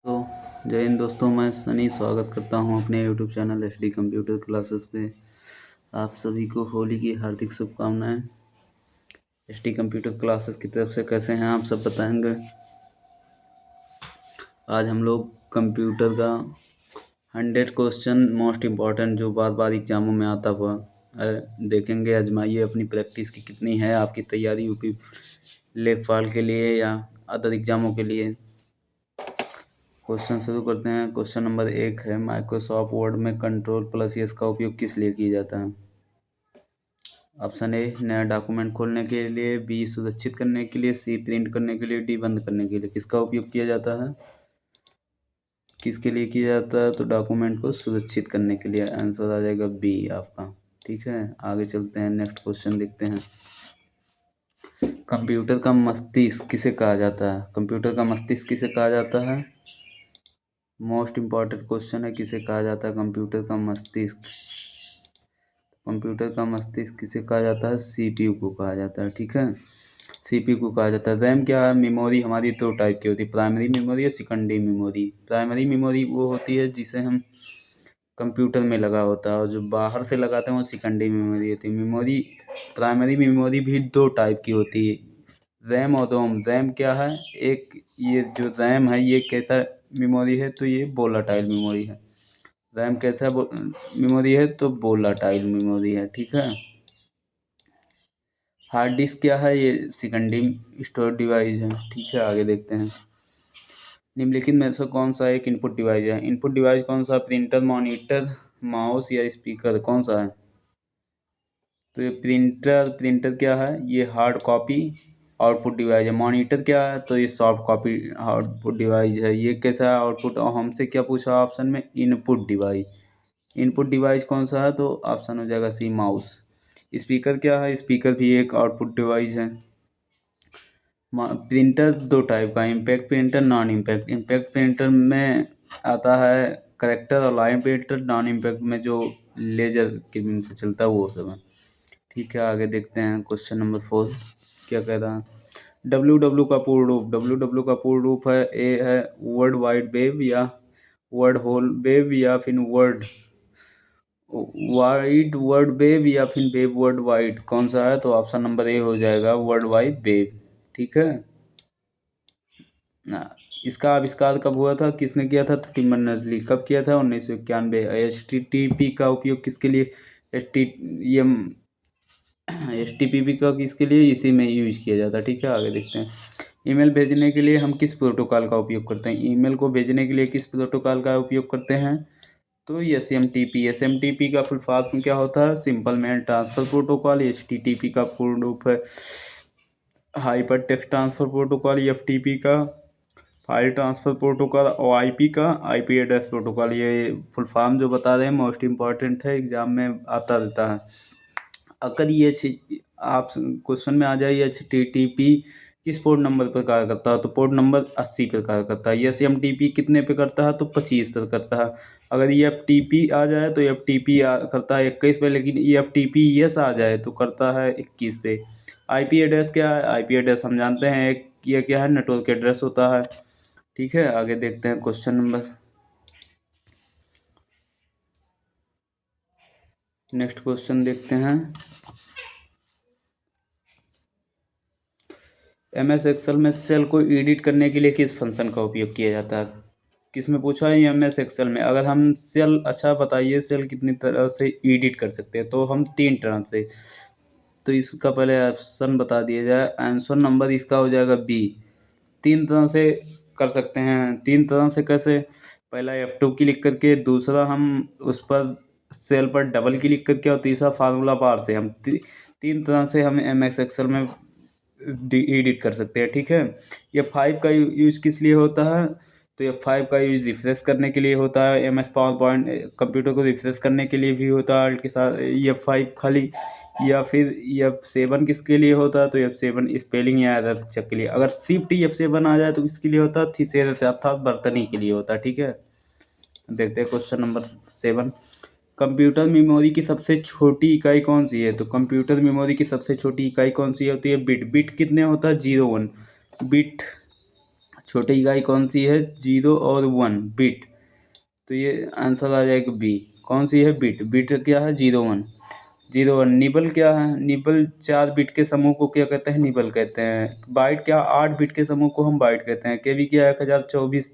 तो जय हिंद दोस्तों, मैं सनी स्वागत करता हूं अपने YouTube channel HD computer classes पे। आप सभी को होली की हार्दिक शुभकामनाएं। एचडी कंप्यूटर क्लासेस की तरफ से कैसे हैं आप सब बताएंगे। आज हम लोग कंप्यूटर का 100 क्वेश्चन मोस्ट इम्पॉर्टेंट जो बार बार एग्जामों में आता हुआ देखेंगे। आजमाइए अपनी प्रैक्टिस की कितनी है आपकी तैयारी यूपी लेखपाल के लिए या अदर एग्जामों के लिए। क्वेश्चन शुरू करते हैं। क्वेश्चन नंबर 1 है, माइक्रोसॉफ्ट वर्ड में Ctrl+S का उपयोग किस लिए किया जाता है। ऑप्शन ए, नया डॉक्यूमेंट खोलने के लिए, बी, सुरक्षित करने के लिए, सी, प्रिंट करने के लिए, डी, बंद करने के लिए। किसका उपयोग किया जाता है, किसके लिए किया जाता है, तो डॉक्यूमेंट को सुरक्षित करने के लिए। आंसर आ जाएगा बी आपका। ठीक है, आगे चलते हैं, नेक्स्ट क्वेश्चन देखते हैं। कंप्यूटर का मस्तिष्क किसे कहा जाता है। कंप्यूटर का मस्तिष्क किसे कहा जाता है, मोस्ट इम्पॉर्टेंट क्वेश्चन है, किसे कहा जाता है कंप्यूटर का मस्तिष्क। कंप्यूटर का मस्तिष्क किसे कहा जाता है, सीपीयू को कहा जाता है। ठीक है, सीपीयू को कहा जाता है। रैम क्या है, मेमोरी हमारी दो टाइप की होती है, प्राइमरी मेमोरी और सेकेंडरी मेमोरी। प्राइमरी मेमोरी वो होती है जिसे हम कंप्यूटर में लगा होता है, और जो बाहर से लगाते हैं वो सेकेंडरी मेमोरी होती है। मेमोरी, प्राइमरी मेमोरी भी दो टाइप की होती है, रैम और रोम। रैम क्या है, एक ये जो रैम है ये कैसा मेमोरी है, तो ये वोलेटाइल मेमोरी है। रैम कैसा मेमोरी है, तो वोलेटाइल मेमोरी है। ठीक है, हार्ड डिस्क क्या है, ये सेकेंडरी स्टोरेज डिवाइस है। ठीक है, आगे देखते हैं। निम्नलिखित में से कौन सा एक इनपुट डिवाइस है। इनपुट डिवाइस कौन सा, प्रिंटर, मॉनिटर, माउस या स्पीकर, कौन सा है। तो ये प्रिंटर क्या है, ये हार्ड कॉपी आउटपुट डिवाइस है। मॉनिटर क्या है, तो ये सॉफ्ट कॉपी आउटपुट डिवाइस है। ये कैसा है, आउटपुट। और हमसे क्या पूछा ऑप्शन में, इनपुट डिवाइस। इनपुट डिवाइस कौन सा है, तो ऑप्शन हो जाएगा सी, माउस। स्पीकर क्या है, स्पीकर भी एक आउटपुट डिवाइस है। प्रिंटर दो टाइप का, impact printer, non impact. Impact printer में आता है करेक्टर और लाइन प्रिंटर। नॉन इम्पैक्ट में जो लेजर के बीम से चलता है वो सब है। ठीक है, आगे देखते हैं। क्वेश्चन नंबर 4 क्या कह रहा है। डब्ल्यू का पूर्ण रूप। डब्ल्यू का पूर्ण रूप है, ए है वर्ल्ड वाइड वेब, या वर्ल्ड होल वेब, या फिर वर्ल्ड वाइड वर्ल्ड वेब, या फिर वेब वर्ल्ड वाइड, कौन सा है, तो ऑप्शन नंबर ए हो जाएगा वर्ल्ड वाइड वेब। ठीक है, इसका आविष्कार कब हुआ था, किसने किया था, तो टिम बर्नर्स-ली। कब किया था, 1991। HTTP का उपयोग किसके लिए, HTTP का किसके लिए, इसी में यूज किया जाता है। ठीक है, आगे देखते हैं। ईमेल भेजने के लिए हम किस प्रोटोकॉल का उपयोग करते हैं। ईमेल को भेजने के लिए किस प्रोटोकॉल का उपयोग करते हैं, तो SMTP। SMTP का फुल फॉर्म क्या होता है, simple mail transfer protocol. HTTP का पूर्ण रूप है hyper text transfer protocol. FTP का फाइल ट्रांसफर प्रोटोकॉल। और IP का IP एड्रेस प्रोटोकॉल। ये फुल फॉर्म जो बता रहे हैं मोस्ट इम्पॉर्टेंट है, एग्जाम में आता रहता है। अगर ये आप क्वेश्चन में आ जाए, HTTP किस पोर्ट नंबर पर कार्य करता है, तो पोर्ट नंबर 80 पर कार्य करता है। SMTP कितने पे करता है, तो 25 पर करता है। अगर FTP आ जाए तो FTP करता है 21 पे, लेकिन FTPS आ जाए तो करता है 21 पे। IP एड्रेस क्या है, IP एड्रेस हम जानते हैं ये क्या है, नेटवर्क एड्रेस होता है। ठीक है, आगे देखते हैं। क्वेश्चन नंबर नेक्स्ट क्वेश्चन देखते हैं। MS एक्सेल में सेल को एडिट करने के लिए किस फंक्शन का उपयोग किया जाता है। किस में पूछा है, MS एक्सेल में। अगर हम सेल, अच्छा बताइए सेल कितनी तरह से एडिट कर सकते हैं, तो हम 3 तरह से। तो इसका पहले ऑप्शन बता दिया जाए, आंसर नंबर इसका हो जाएगा बी। 3 तरह से कर सकते हैं। 3 तरह से कैसे, पहला F2 क्लिक करके, दूसरा हम उस पर सेल पर डबल क्लिक करके, और तीसरा फार्मूला बार से। हम 3 तरह से हम MS एक्सेल में एडिट कर सकते हैं। ठीक है, F5 का यूज किस लिए होता है, तो F5 का यूज रिफ्रेश करने के लिए होता है। MS पावर पॉइंट कंप्यूटर को रिफ्रेश करने के लिए भी होता है, के साथ F5 खाली। या फिर F7 किसके लिए होता है, तो F7 स्पेलिंग या एरर चेक के लिए। अगर शिफ्ट F7 आ जाए तो किसके लिए होता है, थीसेरस अर्थात बर्तनी के लिए होता है। ठीक है, देखते हैं क्वेश्चन नंबर 7। कंप्यूटर मेमोरी की सबसे छोटी इकाई कौन सी है, तो कंप्यूटर मेमोरी की सबसे छोटी इकाई कौन सी होती है, बिट। बिट कितने होता है, 01 बिट छोटी इकाई कौन सी है? 0 और 1 बिट। तो ये आंसर आ जाएगा बी। कौन सी है? बिट। बिट क्या है? 0 1। 0 1। निबल क्या है? निबल 4 बिट के समूह को क्या कहते हैं? निबल कहते हैं। बाइट क्या? 8 बिट के समूह को हम बाइट कहते हैं। केबी क्या? 1024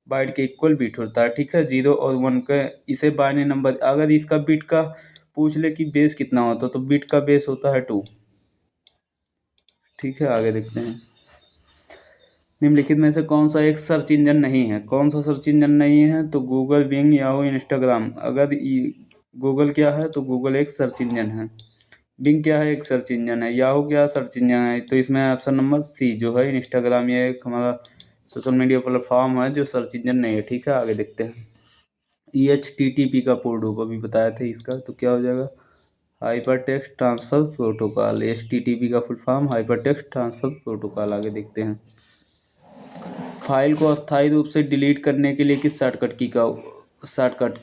बाइट के इक्वल बिट होता है। ठीक है, 0 और 1 का इसे बाइनरी नंबर। अगर इसका बिट का पूछ ले कि बेस कितना होता तो बिट का बेस होता है 2। ठीक है, आगे देखते हैं। निम्नलिखित में से कौन सा एक सर्च इंजन नहीं है? कौन सा सर्च इंजन नहीं है? तो गूगल, बिंग, याहू, इंस्टाग्राम। अगर गूगल क्या है? तो गूगल एक सर्च इंजन है। बिंग क्या है? एक सर्च इंजन है। याहू क्या सर्च इंजन है? तो इसमें ऑप्शन नंबर सी जो है इंस्टाग्राम, ये एक हमारा सोशल मीडिया प्लेटफॉर्म है जो सर्च इंजन नहीं है। ठीक है, आगे देखते हैं। EHTTP का पूर्ण रूप अभी बताया थे इसका, तो क्या हो जाएगा? Hyper text transfer protocol. HTTP का full form hyper text transfer protocol. आगे देखते हैं। फाइल को अस्थायी रूप से डिलीट करने के लिए किस शॉर्टकट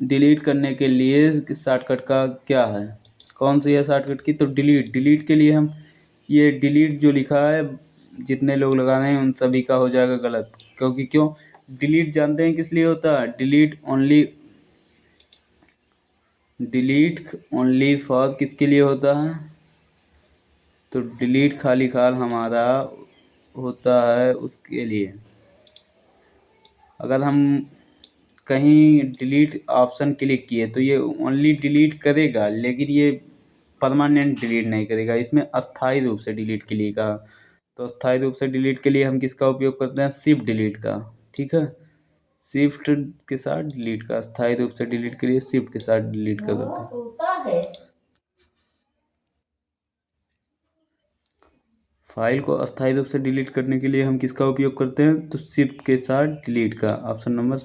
डिलीट करने के लिए किस शॉर्टकट का क्या है? कौन सी है शॉर्टकट की? तो डिलीट के लिए हम ये डिलीट जो लिखा है जितने लोग लगा रहे हैं उन सभी का हो जाएगा गलत। क्योंकि क्यों? डिलीट जानते हैं किस लिए होता है? डिलीट ओनली फॉर किसके लिए होता है? तो डिलीट खाली खाल हमारा होता है उसके लिए। अगर हम कहीं डिलीट ऑप्शन क्लिक किए तो ये ओनली डिलीट करेगा, लेकिन ये परमानेंट डिलीट नहीं करेगा। इसमें अस्थायी रूप से डिलीट के लिए कहा। तो अस्थायी रूप से डिलीट के लिए हम किसका उपयोग करते हैं? शिफ्ट डिलीट का। ठीक है, शिफ्ट के साथ डिलीट का। अस्थायी रूप से डिलीट के लिए शिफ्ट के साथ डिलीट का करते हैं। फाइल को अस्थायी रूप से डिलीट करने के लिए हम किसका उपयोग करते हैं? तो शिफ्ट के साथ डिलीट का। ऑप्शन नंबर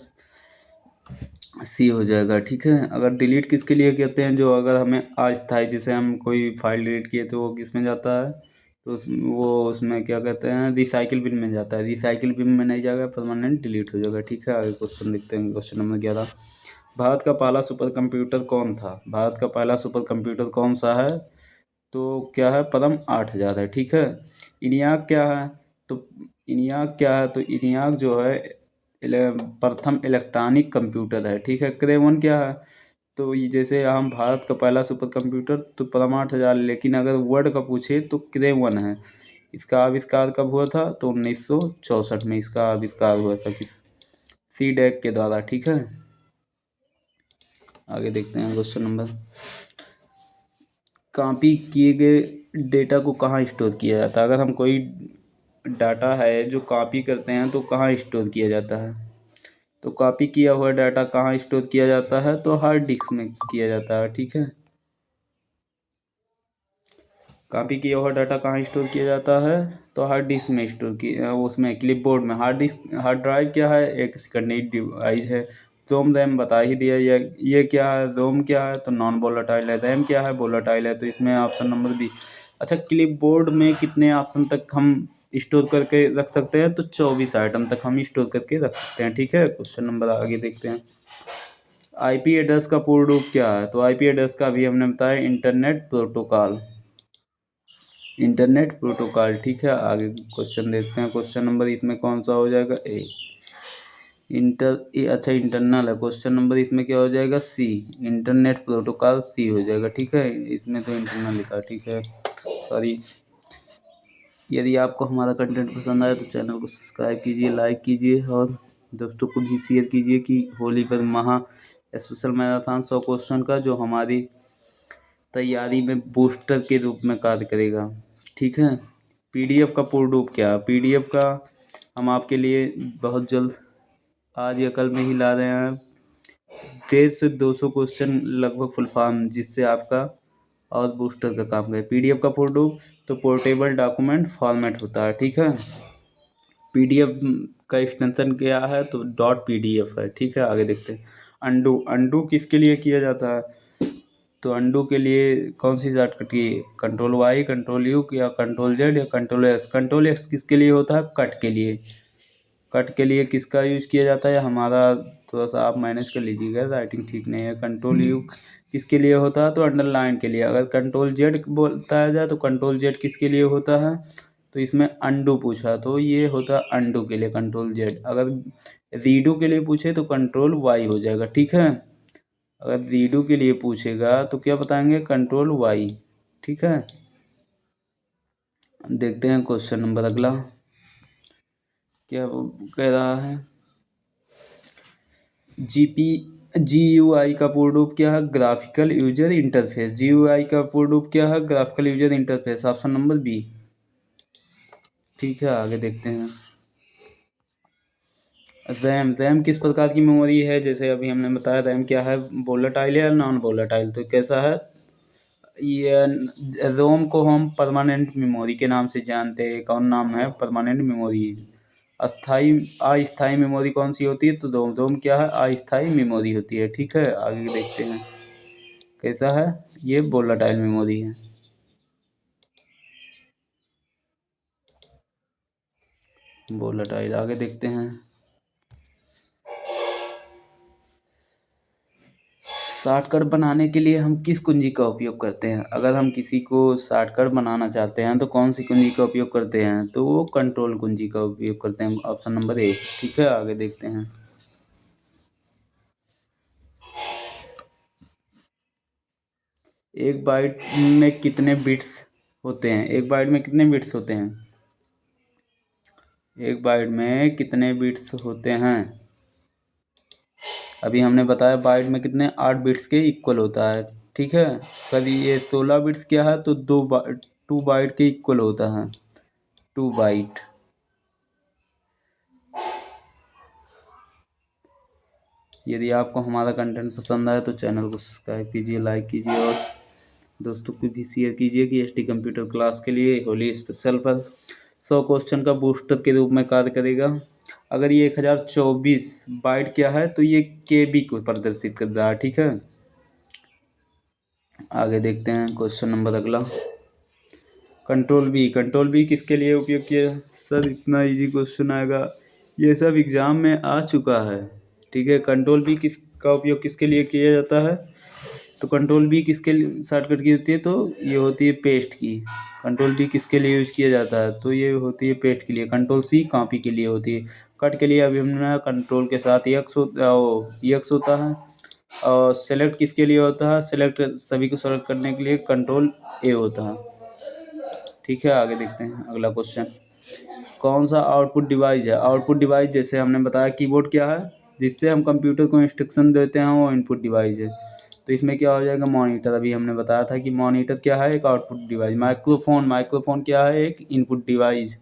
सी हो जाएगा। ठीक है, अगर डिलीट किसके लिए कहते हैं? जो अगर हमें अस्थायी, जैसे हम कोई फाइल डिलीट किए तो वो किस में जाता है? तो वो उसमें क्या कहते हैं? रिसाइकिल बिन में जाता है। रिसाइकिल बिन में नहीं जाएगा, परमानेंट डिलीट हो जाएगा। ठीक है, आगे क्वेश्चन देखते हैं। Question number 11। भारत का पहला सुपर कंप्यूटर कौन था? भारत का पहला सुपर कंप्यूटर कौन सा है? तो क्या है? परम 8000 है। ठीक है, इनियाक क्या है? तो इनियाक क्या है? तो इनियाक जो है प्रथम इलेक्ट्रॉनिक कंप्यूटर है। ठीक है, क्रेवन क्या है? तो ये जैसे हम भारत का पहला सुपर कंप्यूटर तो परम 8000, लेकिन अगर वर्ड का पूछे तो क्रेवन है। इसका आविष्कार कब हुआ था? तो 1964 में इसका आविष्कार हुआ था किस सी डैक के द्वारा। ठीक है, आगे देखते हैं। Question number. कॉपी किए गए डेटा को कहाँ स्टोर किया जाता है? अगर हम कोई डाटा है जो कॉपी करते हैं तो कहाँ स्टोर किया जाता है? तो कॉपी किया हुआ डाटा कहाँ स्टोर किया जाता है? तो हार्ड डिस्क में किया जाता है। ठीक है, कॉपी किया हुआ डाटा कहाँ स्टोर किया जाता है? तो हार्ड डिस्क में स्टोर किया, उसमें क्लिपबोर्ड में। हार्ड ड्राइव क्या है? एक सेकेंडरी डिवाइस है। रोम रैम बता ही दिया। ये क्या है? रोम क्या है? तो नॉन वोलेटाइल है। रैम क्या है? वोलेटाइल है। तो इसमें ऑप्शन नंबर बी। अच्छा, क्लिपबोर्ड में कितने ऑप्शन तक हम स्टोर करके रख सकते हैं? तो 24 आइटम तक हम स्टोर करके रख सकते हैं। ठीक है, क्वेश्चन नंबर आगे देखते हैं। आईपी एड्रेस का पूर्ण रूप क्या है? तो आईपी एड्रेस का अभी हमने बताया इंटरनेट प्रोटोकॉल। Internet protocol. ठीक है, आगे क्वेश्चन देखते हैं। क्वेश्चन नंबर इसमें कौन सा हो जाएगा? अच्छा, इंटरनल है। क्वेश्चन नंबर इसमें क्या हो जाएगा? सी। इंटरनेट प्रोटोकॉल सी हो जाएगा। ठीक है, इसमें तो इंटरनल लिखा। ठीक है, सॉरी। यदि आपको हमारा कंटेंट पसंद आए तो चैनल को सब्सक्राइब कीजिए, लाइक कीजिए और दोस्तों को भी शेयर कीजिए कि होली पर महा स्पेशल मैराथन 100 क्वेश्चन का जो हमारी तैयारी में बूस्टर के रूप में कार्य करेगा। ठीक है, पीडीएफ का पूर्ण रूप क्या है? पीडीएफ का हम आपके लिए बहुत जल्द आज या कल में ही ला रहे हैं 150 से 200 क्वेश्चन लगभग फुल फॉर्म, जिससे आपका और बूस्टर का काम करे। पीडीएफ का पूर्ण रूप तो पोर्टेबल डॉक्यूमेंट फॉर्मेट होता है। ठीक है, पीडीएफ का एक्सटेंशन क्या है? तो डॉट पीडीएफ है। ठीक है, आगे देखते हैं। अंडू किसके लिए किया जाता है? तो अंडू के लिए कौन सी शॉर्टकट की? कंट्रोल वाई, कंट्रोल यू या कंट्रोल जेड या कंट्रोल एक्स? कंट्रोल एक्स किसके लिए होता है? कट के लिए। कट के लिए किसका यूज किया जाता है? हमारा थोड़ा सा आप मैनेज कर लीजिएगा, राइटिंग ठीक नहीं है। कंट्रोल यू किसके लिए होता है? तो अंडरलाइन के लिए। अगर कंट्रोल जेड बताया जाए तो कंट्रोल जेड किसके लिए होता है? तो इसमें अंडू पूछा तो ये होता अंडू के लिए कंट्रोल जेड। अगर रीडू के लिए पूछे तो कंट्रोल वाई हो जाएगा, ठीक है। अगर रीडू के लिए पूछेगा तो क्या बताएंगे, कंट्रोल वाई, ठीक है। देखते हैं क्वेश्चन नंबर अगला क्या वो कह रहा है। GUI का पूर्ण रूप क्या है, ग्राफिकल यूजर इंटरफेस। GUI का पूर्ण रूप क्या है, graphical user interface, option number B, ठीक है। आगे देखते हैं। रैम किस प्रकार की मेमोरी है, जैसे अभी हमने बताया रैम क्या है, वोलेटाइल या नॉन वोलेटाइल। तो कैसा है ये, रोम को हम परमानेंट मेमोरी के नाम से जानते हैं। कौन नाम है, परमानेंट मेमोरी। अस्थाई अस्थाई मेमोरी कौन सी होती है, तो रोम क्या है, अस्थाई मेमोरी होती है, ठीक है। आगे देखते हैं कैसा है, ये वोलेटाइल मेमोरी है। वोलेटाइल, आगे देखते हैं। शॉर्टकट बनाने के लिए हम किस कुंजी का उपयोग करते हैं। अगर हम किसी को शॉर्टकट बनाना चाहते हैं तो कौन सी कुंजी का उपयोग करते हैं, तो वो कंट्रोल कुंजी का उपयोग करते हैं, ऑप्शन नंबर ए, ठीक है। आगे देखते हैं। एक बाइट में कितने बिट्स होते हैं, एक बाइट में कितने बिट्स होते हैं, एक बाइट में कितने बिट्स होते हैं। अभी हमने बताया बाइट में कितने, 8 बिट्स के इक्वल होता है, ठीक है। कभी ये 16 बिट्स क्या है, तो 2 बाइट के इक्वल होता है, 2 बाइट। यदि आपको हमारा कंटेंट पसंद आए तो चैनल को सब्सक्राइब कीजिए, लाइक कीजिए और दोस्तों को भी शेयर कीजिए कि एसटी कंप्यूटर क्लास के लिए होली स्पेशल पर 100 क्वेश्चन का बूस्टर के रूप में कार्य करेगा। अगर ये 1024 बाइट क्या है, तो ये KB को प्रदर्शित कर रहा है, ठीक है। आगे देखते हैं क्वेश्चन नंबर अगला। कंट्रोल बी किसके लिए उपयोग किया, सर इतना इजी क्वेश्चन आएगा, ये सब एग्जाम में आ चुका है, ठीक है। कंट्रोल बी किसका उपयोग किसके लिए किया जाता है, तो कंट्रोल बी किसके लिए शॉर्टकट की होती है, तो ये होती है पेस्ट की। कंट्रोल बी किसके लिए यूज किया जाता है, तो ये होती है पेस्ट के लिए। कंट्रोल सी कॉपी के लिए होती है। कट के लिए अभी हमने कंट्रोल के साथ यक्स होता है। और सेलेक्ट किसके लिए होता है, सेलेक्ट सभी को सेलेक्ट करने के लिए कंट्रोल ए होता है, ठीक है। आगे देखते हैं अगला क्वेश्चन। कौन सा आउटपुट डिवाइस है, आउटपुट डिवाइस जैसे हमने बताया कीबोर्ड क्या है, जिससे हम कंप्यूटर को इंस्ट्रक्शन देते हैं, वो इनपुट डिवाइस है। तो इसमें क्या हो जाएगा, मॉनिटर। अभी हमने बताया था कि मॉनिटर क्या है, एक आउटपुट डिवाइस। माइक्रोफोन क्या है, एक इनपुट डिवाइस।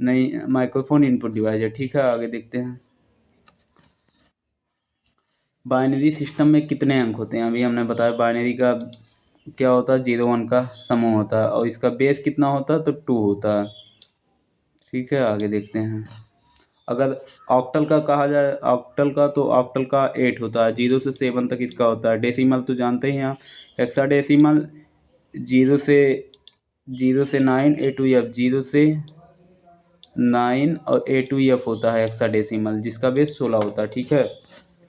नहीं, माइक्रोफोन इनपुट डिवाइस है, ठीक है। आगे देखते हैं। बाइनरी सिस्टम में कितने अंक होते हैं, अभी हमने बताया बाइनरी का क्या होता है, 0 1 का समूह होता है और इसका बेस कितना होता है, तो 2 होता है, ठीक है। आगे देखते हैं। अगर ऑक्टल का कहा जाए, ऑक्टल का तो ऑक्टल का 8 होता है, 0 से 7 तक इसका होता है। डेसिमल तो जानते ही हैं आप, हेक्साडेसिमल 0 से 9 A to F, 0 से 9 और A to F होता है हेक्साडेसिमल, जिसका बेस 16 होता है, ठीक है।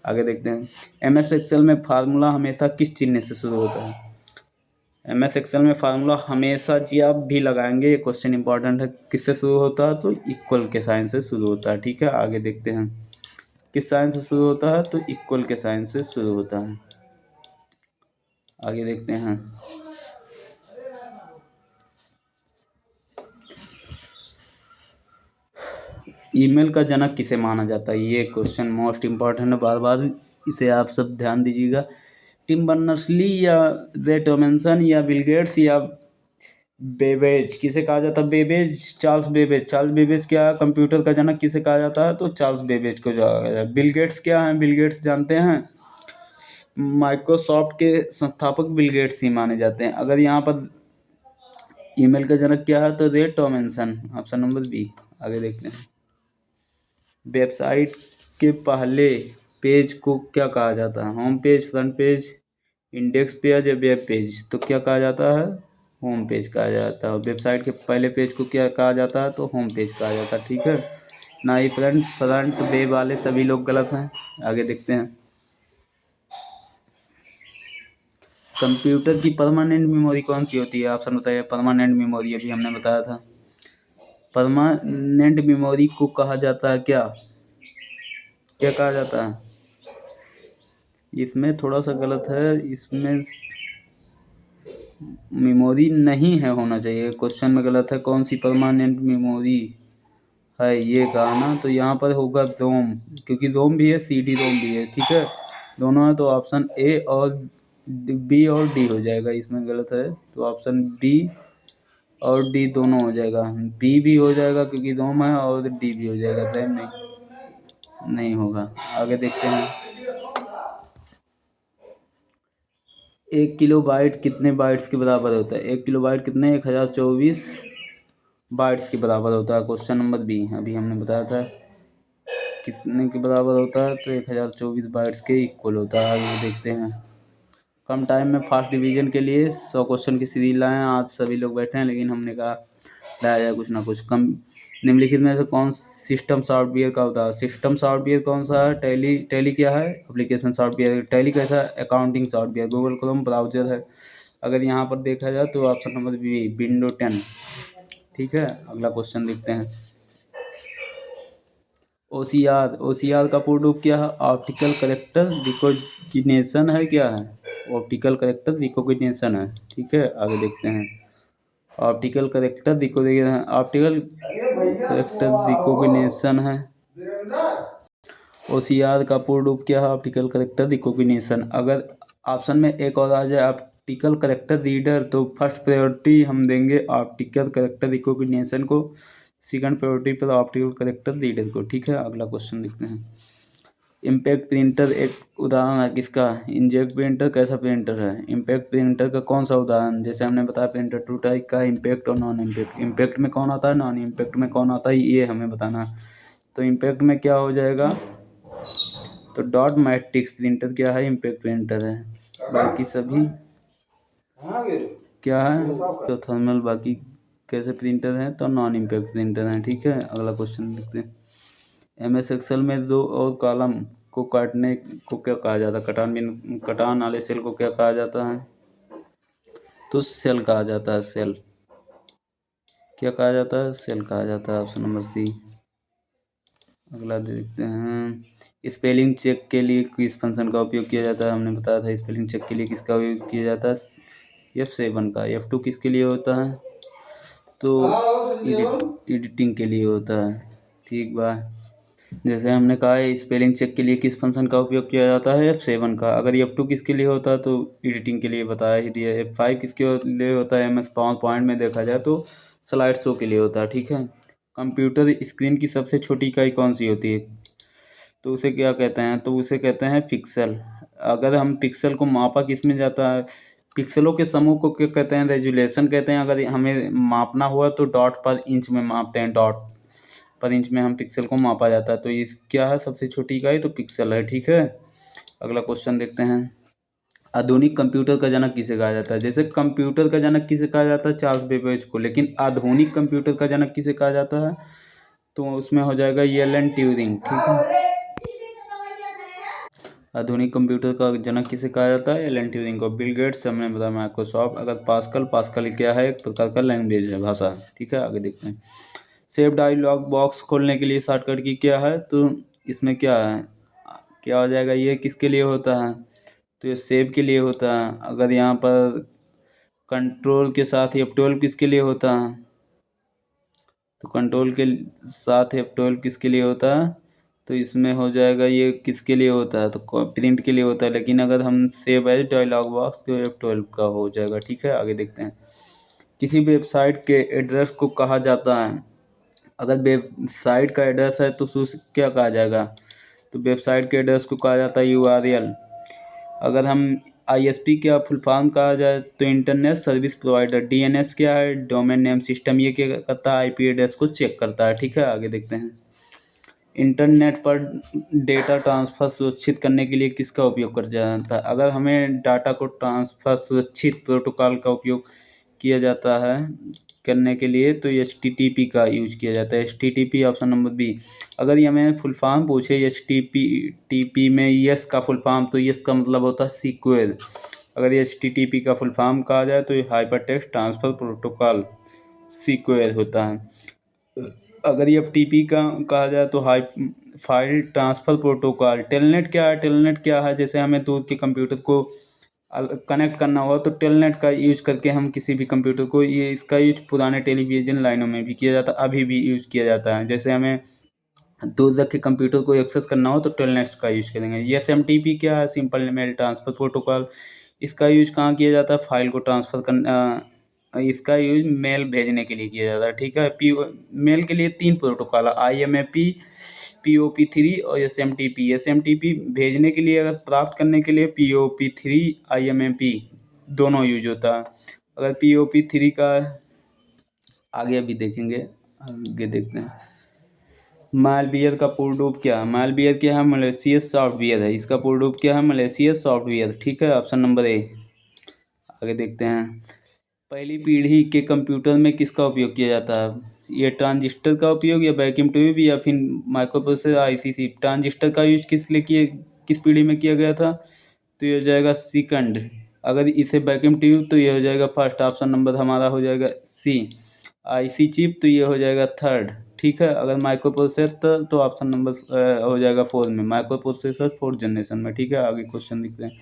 आगे देखते हैं। MS एक्सेल में फार्मूला हमेशा किस चिन्ह से शुरू होता है, MS एक्सेल में फार्मूला हमेशा, जी आप भी लगाएंगे, ये क्वेश्चन इंपॉर्टेंट है, किससे शुरू होता है, तो इक्वल के साइन से शुरू होता है, ठीक है। आगे देखते हैं। किस साइन से शुरू होता है, तो इक्वल के साइन से शुरू होता है। आगे देखते हैं। ईमेल का जनक किसे माना जाता है, ये क्वेश्चन मोस्ट इम्पॉर्टेंट है, बार बार इसे आप सब ध्यान दीजिएगा। टिम बर्नर्स-ली या रे टॉमलिंसन या बिल गेट्स या बेबेज, किसे कहा जाता है, चार्ल्स बेबेज क्या है, कंप्यूटर का जनक किसे कहा जाता है, तो चार्ल्स बेबेज को जो है। बिल गेट्स क्या है, बिल गेट्स जानते हैं, माइक्रोसॉफ्ट के संस्थापक बिल गेट्स ही माने जाते हैं। अगर यहाँ पर ईमेल का जनक क्या है, तो रे टॉमलिंसन, ऑप्शन नंबर बी। आगे देखते हैं। वेबसाइट के पहले पेज को क्या कहा जाता है, home page, front page, index page या वेब पेज, तो क्या कहा जाता है, होम पेज कहा जाता है। वेबसाइट के पहले पेज को क्या कहा जाता है, तो होम पेज कहा जाता है, ठीक है ना। ही फ्रंट वेब वाले सभी लोग गलत हैं। आगे देखते हैं। कंप्यूटर की परमानेंट मेमोरी कौन सी होती है, ऑप्शन बताइए। परमानेंट मेमोरी अभी हमने बताया था, परमानेंट मेमोरी को कहा जाता है क्या? क्या कहा जाता है? इसमें थोड़ा सा गलत है, इसमें मेमोरी नहीं है होना चाहिए, क्वेश्चन में गलत है। कौन सी परमानेंट मेमोरी है ये कहा ना, तो यहाँ पर होगा रोम, क्योंकि रोम भी है CD रोम भी है, ठीक है, दोनों है, तो ऑप्शन A और B और D हो जाएगा। इसमें गलत है तो ऑप्शन B और D दोनों हो जाएगा। B भी हो जाएगा क्योंकि रोम है, और D भी हो जाएगा, रैम नहीं होगा। आगे देखते हैं। 1 किलोबाइट कितने बाइट्स के बराबर होता है? 1 किलोबाइट कितने? 1024 बाइट्स के बराबर होता है। क्वेश्चन नंबर B अभी हमने बताया था कितने के बराबर होता है, तो 1024 बाइट्स के इक्वल होता है। आगे देखते हैं। कम टाइम में फास्ट डिवीजन के लिए 100 क्वेश्चन की सीरीज लाएं। आज सभी लोग बैठे हैं, लेकिन हमने कहा लाया जाए कुछ ना कुछ। कम निम्नलिखित में से कौन सिस्टम सॉफ्टवेयर का होता है? सिस्टम सॉफ्टवेयर कौन सा है? टैली क्या है? Application software. टैली कैसा है? Accounting software. Google Chrome browser है। अगर यहाँ पर देखा जाए तो ऑप्शन नंबर बी विंडो 10, ठीक है। अगला क्वेश्चन देखते हैं। OCR का पूर्ण रूप क्या है? ऑप्टिकल करेक्टर रिकॉग्निशन है, क्या है? ऑप्टिकल करेक्टर रिकॉग्निशन है, ठीक है। आगे देखते हैं। ऑप्टिकल करेक्टर रिकॉग्निशन है। OCR का पूर्ण रूप क्या है? Optical character recognition. अगर ऑप्शन में एक और आ जाए ऑप्टिकल करेक्टर रीडर, तो फर्स्ट प्रायोरिटी हम देंगे ऑप्टिकल करेक्टर रिकॉग्निशन को, सेकंड प्रायोरिटी पर ऑप्टिकल करेक्टर रीडर को, ठीक है। अगला क्वेश्चन देखते हैं। इम्पैक्ट प्रिंटर एक उदाहरण है किसका? इंकजेट प्रिंटर कैसा प्रिंटर है? इम्पैक्ट प्रिंटर का कौन सा उदाहरण? जैसे हमने बताया प्रिंटर 2 टाइप का, इम्पैक्ट और नॉन इम्पैक्ट। इम्पैक्ट में कौन आता है, नॉन इम्पैक्ट में कौन आता है, ये हमें बताना है। तो इम्पैक्ट में क्या हो जाएगा? तो डॉट मैट्रिक्स प्रिंटर क्या है? इम्पैक्ट प्रिंटर है। बाकी सभी क्या है? तो थर्मल बाकी कैसे प्रिंटर हैं, तो नॉन इम्पैक्ट प्रिंटर हैं, ठीक है। अगला क्वेश्चन देखते हैं। MS एक्सेल में रो और कॉलम को काटने को क्या कहा जाता है? कटान वाले सेल को क्या कहा जाता है? तो सेल कहा जाता है। सेल क्या कहा जाता है? सेल कहा जाता है। Option number C। अगला देखते हैं। स्पेलिंग चेक के लिए किस फंक्शन का उपयोग किया जाता है? हमने बताया था स्पेलिंग चेक के लिए किसका उपयोग किया जाता है? F7 का। F2 किसके लिए होता है? तो एडिटिंग के लिए होता है, ठीक बा। जैसे हमने कहा है स्पेलिंग चेक के लिए किस फंक्शन का उपयोग किया जाता है? F7 का। अगर F2 किसके लिए होता है, तो एडिटिंग के लिए बताया ही दिया है। F5 किसके लिए होता है? MS पावर पॉइंट में देखा जाए तो स्लाइड शो के लिए होता है, ठीक है। कंप्यूटर स्क्रीन की सबसे छोटी इकाई कौन सी होती है? तो उसे क्या कहते हैं? तो उसे कहते हैं पिक्सल। अगर हम पिक्सल को मापा किस में जाता है? पिक्सलों के समूह को क्या कहते हैं? रेजुलेशन कहते हैं। अगर हमें मापना हुआ तो डॉट पर इंच में मापते हैं, डॉट पर इंच में हम पिक्सल को मापा जाता है। तो ये क्या है? सबसे छोटी इकाई तो पिक्सल है, ठीक है। अगला क्वेश्चन देखते हैं। आधुनिक कंप्यूटर का जनक किसे कहा जाता है? जैसे कंप्यूटर का जनक किसे कहा जाता है? चार्ल्स बेबेज को। लेकिन आधुनिक कंप्यूटर का जनक किसे कहा जाता है? तो उसमें हो जाएगा एलन ट्यूरिंग, ठीक है। आधुनिक कंप्यूटर का जनक किसे कहा जाता है? एलन ट्यूरिंग को। बिल गेट्स, हमने बताया माइक्रोसॉफ्ट। अगर पास्कल क्या है? एक प्रकार का लैंग्वेज है, भाषा, ठीक है। आगे देखते हैं। सेव डायलॉग बॉक्स खोलने के लिए शॉर्टकट की क्या है? तो इसमें क्या है, क्या हो जाएगा? ये किसके लिए होता है? तो ये सेव के लिए होता है। अगर यहाँ पर कंट्रोल के साथ F12 किसके लिए होता है? तो कंट्रोल के साथ F12 किसके लिए होता है? तो इसमें हो जाएगा ये किसके लिए होता है? तो प्रिंट के लिए होता है। लेकिन अगर हम सेव एज डायलॉग बॉक्स तो F12 का हो जाएगा, ठीक है। आगे देखते हैं। किसी वेबसाइट के एड्रेस को कहा जाता है, अगर वेबसाइट का एड्रेस है तो उसे क्या कहा जाएगा? तो वेबसाइट के एड्रेस को कहा जाता है URL। अगर हम ISP क्या फुल फॉर्म कहा जाए, तो इंटरनेट सर्विस प्रोवाइडर। DNS क्या है? Domain name system. ये क्या करता है? IP एड्रेस को चेक करता है, ठीक है। आगे देखते हैं। इंटरनेट पर डेटा ट्रांसफ़र सुरक्षित करने के लिए किसका उपयोग किया जाता है? अगर हमें डाटा को ट्रांसफ़र सुरक्षित प्रोटोकॉल का उपयोग किया जाता है करने के लिए, तो HTTP का यूज किया जाता है। HTTP option number B। अगर ये हमें फुल फॉर्म पूछे HTTP में यस का फुल फॉर्म, तो यस का मतलब होता है सिक्योर। अगर ये HTTP का फुल फॉर्म कहा जाए तो ये hyper text transfer protocol secure होता है। अगर ये FTP का कहा जाए तो high file transfer protocol. Telnet क्या है? टेलनेट क्या है, जैसे हमें दूर के कंप्यूटर को कनेक्ट करना हो तो टेलनेट का यूज करके हम किसी भी कंप्यूटर को, ये इसका यूज पुराने टेलीविज़न लाइनों में भी किया जाता, अभी भी यूज किया जाता है। जैसे हमें दूर रख के कंप्यूटर को एक्सेस करना हो तो टेलनेट का यूज करेंगे। ये SMTP क्या है? Simple mail transfer protocol. इसका यूज कहाँ किया जाता है? फाइल को ट्रांसफ़र करना, इसका यूज मेल भेजने के लिए किया जाता है, ठीक है। मेल के लिए 3 प्रोटोकॉल है, IMAP, POP3 और SMTP। SMTP भेजने के लिए, अगर प्राप्त करने के लिए POP3, IMAP दोनों यूज होता है। अगर POP3 का आगे अभी देखेंगे, आगे देखते हैं। मालवियर का पूर्ण रूप क्या है? मालवियर क्या है? मलेशियस सॉफ्टवेयर है। इसका पूर्ण रूप क्या है? मलेशियस सॉफ्टवेयर, ठीक है। Option number A. आगे देखते हैं। पहली पीढ़ी के कंप्यूटर में किसका उपयोग किया जाता है? ये ट्रांजिस्टर का उपयोग, या वैक्यूम ट्यूब, या फिर माइक्रोप्रोसेसर ICC। ट्रांजिस्टर का यूज किस लिए किए, किस पीढ़ी में किया गया था? तो ये हो जाएगा सेकंड। अगर इसे वैक्यूम ट्यूब तो ये हो जाएगा फर्स्ट। ऑप्शन नंबर हमारा हो जाएगा सी। IC चिप तो ये हो जाएगा थर्ड, ठीक है। अगर माइक्रो प्रोसेसर तो ऑप्शन नंबर हो जाएगा फोर्थ में, माइक्रो प्रोसेसर फोर्थ जनरेशन में, ठीक है। आगे क्वेश्चन दिखते हैं।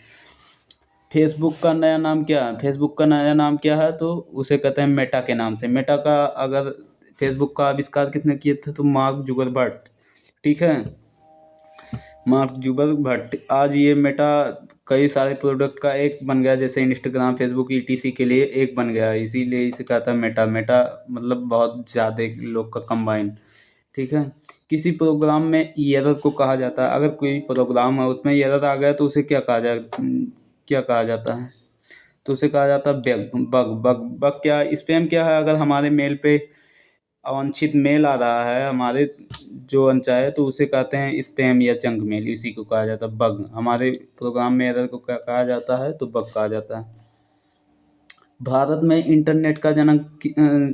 फेसबुक का नया नाम क्या है? फेसबुक का नया नाम क्या है? तो उसे कहते हैं मेटा के नाम से। मेटा का, अगर फेसबुक का आविष्कार किसने किए थे? तो मार्क जुगरबर्ट, ठीक है। मार्क जुगरबर्ट। आज ये मेटा कई सारे प्रोडक्ट का एक बन गया, जैसे इंस्टाग्राम, फेसबुक ETC के लिए एक बन गया, इसीलिए इसे कहता है मेटा। मेटा मतलब बहुत ज़्यादा लोग का कंबाइन, ठीक है। किसी प्रोग्राम में एरर को कहा जाता है, अगर कोई प्रोग्राम है उसमें एरर आ गया तो उसे क्या कहा जाए, क्या कहा जाता है? तो उसे कहा जाता है बग। बग बग बग क्या? स्पैम क्या है? अगर हमारे मेल पे अवांछित मेल आ रहा है हमारे जो अनचाहे, तो उसे कहते हैं स्पैम या जंक मेल, इसी को कहा जाता है बग। हमारे प्रोग्राम में एरर को क्या कहा जाता है? तो बग कहा जाता है। भारत में इंटरनेट का जन्म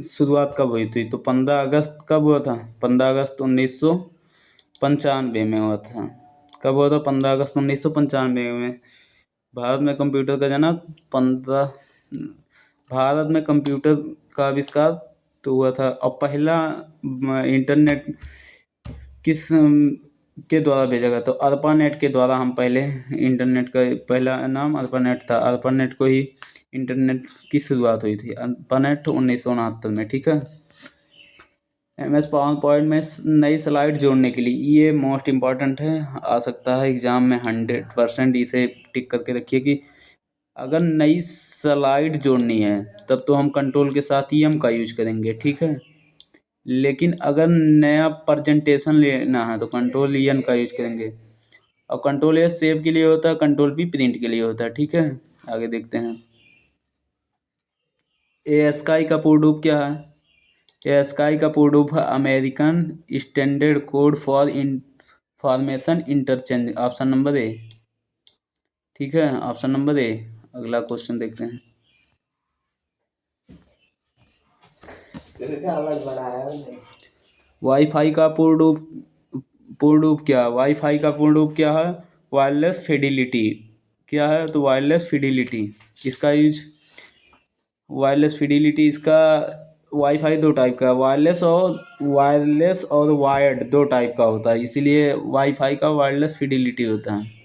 शुरुआत कब हुई थी? तो 15 अगस्त कब हुआ था? 15 अगस्त 1995 में हुआ था। कब हुआ था? 15 अगस्त 1995 में। भारत में कंप्यूटर का जन्म 15 भारत में कंप्यूटर का आविष्कार तो हुआ था। और पहला इंटरनेट किस के द्वारा भेजा गया? तो ARPANET के द्वारा हम पहले, इंटरनेट का पहला नाम ARPANET था। ARPANET को ही इंटरनेट की शुरुआत हुई थी, ARPANET 1969 में, ठीक है। MS पावर पॉइंट में नई स्लाइड जोड़ने के लिए, ये मोस्ट इम्पॉर्टेंट है, आ सकता है एग्जाम में 100%। इसे टिक करके रखिए कि अगर नई स्लाइड जोड़नी है तब तो हम कंट्रोल के साथ EM का यूज करेंगे, ठीक है। लेकिन अगर नया प्रेजेंटेशन लेना है तो कंट्रोल EN का यूज करेंगे। और कंट्रोल A सेव के लिए होता है, कंट्रोल P प्रिंट के लिए होता है, ठीक है। आगे देखते हैं। ASCII का पूर्ण रूप क्या है? ASCII का पूर्ण रूप है American standard code for information interchange. Option number A, ठीक है। Option number A. अगला क्वेश्चन देखते हैं। वाईफाई का पूर्ण रूप क्या है? वाईफाई का पूर्ण रूप क्या है? Wireless fidelity. क्या है? तो वायरलेस फिडिलिटी। इसका यूज, वायरलेस फिडिलिटी, इसका वाईफाई दो टाइप का है, वायरलेस और वायर्ड दो टाइप का होता है, इसीलिए वाईफाई का वायरलेस फिडिलिटी होता है।